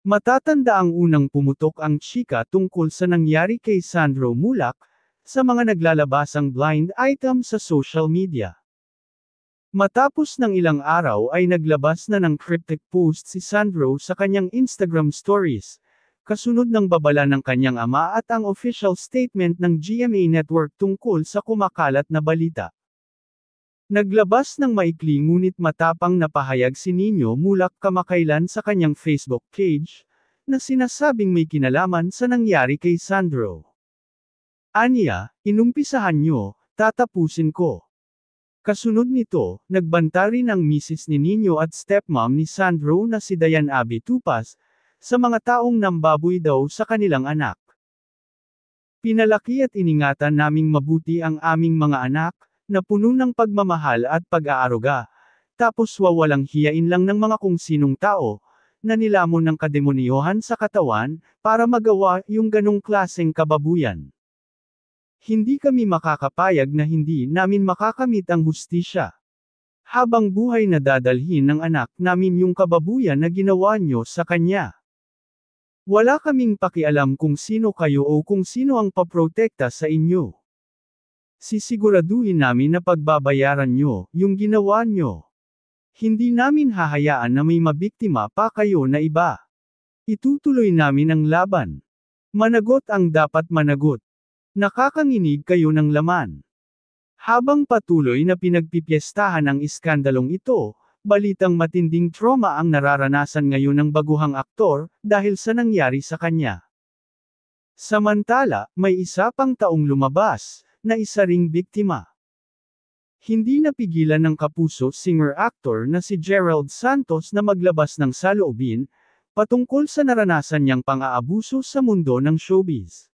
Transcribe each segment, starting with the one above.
Matatanda ang unang pumutok ang chika tungkol sa nangyari kay Sandro Mulak, sa mga naglalabasang blind item sa social media. Matapos ng ilang araw ay naglabas na ng cryptic post si Sandro sa kanyang Instagram stories, kasunod ng babala ng kanyang ama at ang official statement ng GMA Network tungkol sa kumakalat na balita. Naglabas ng maikli ngunit matapang na pahayag si Nino Mulak kamakailan sa kanyang Facebook page, na sinasabing may kinalaman sa nangyari kay Sandro. Aniya, inumpisahan nyo, tatapusin ko. Kasunod nito, nagbanta rin ang misis ni Nino at stepmom ni Sandro na si Dayan Abi Tupas, sa mga taong nambaboy daw sa kanilang anak. Pinalaki at iningatan naming mabuti ang aming mga anak, na puno ng pagmamahal at pag-aaruga, tapos wawalang hiyain lang ng mga kung sinong tao, na nilamon ng kademonyohan sa katawan, para magawa yung ganong klaseng kababuyan. Hindi kami makakapayag na hindi namin makakamit ang hustisya. Habang buhay na dadalhin ng anak namin yung kababuyan na ginawa nyo sa kanya. Wala kaming pakialam kung sino kayo o kung sino ang paprotekta sa inyo. Sisiguraduhin namin na pagbabayaran nyo, yung ginawa nyo. Hindi namin hahayaan na may mabiktima pa kayo na iba. Itutuloy namin ang laban. Managot ang dapat managot. Nakakanginig kayo ng laman. Habang patuloy na pinagpipiestahan ang iskandalong ito, balitang matinding trauma ang nararanasan ngayon ng baguhang aktor, dahil sa nangyari sa kanya. Samantala, may isa pang taong lumabas, na isa ring biktima. Hindi napigilan ng kapuso singer-actor na si Gerald Santos na maglabas ng saloobin, patungkol sa naranasan niyang pang-aabuso sa mundo ng showbiz.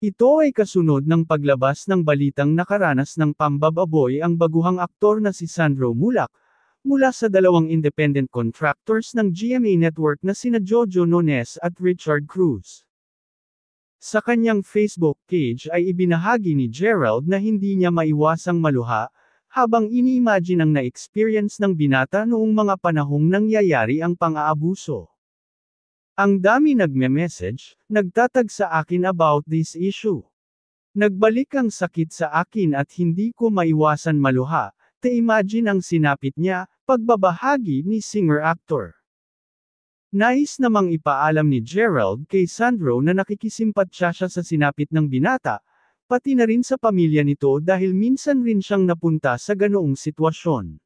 Ito ay kasunod ng paglabas ng balitang nakaranas ng pambababoy ang baguhang aktor na si Sandro Mulak, mula sa dalawang independent contractors ng GMA Network na sina Jojo Nones at Richard Cruz. Sa kanyang Facebook page ay ibinahagi ni Gerald na hindi niya maiwasang maluha, habang ini-imagine ang na-experience ng binata noong mga panahong nangyayari ang pang-aabuso. Ang dami nagme-message, nagtatag sa akin about this issue. Nagbalik ang sakit sa akin at hindi ko maiwasan maluha, te-imagine ang sinapit niya, pagbabahagi ni singer-actor. Nais namang ipaalam ni Gerald kay Sandro na nakikisimpatya siya sa sinapit ng binata, pati na rin sa pamilya nito dahil minsan rin siyang napunta sa ganoong sitwasyon.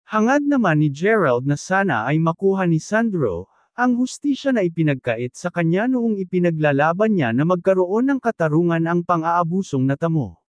Hangad naman ni Gerald na sana ay makuha ni Sandro, ang hustisya na ipinagkait sa kanya noong ipinaglalaban niya na magkaroon ng katarungan ang pang-aabusong natamo.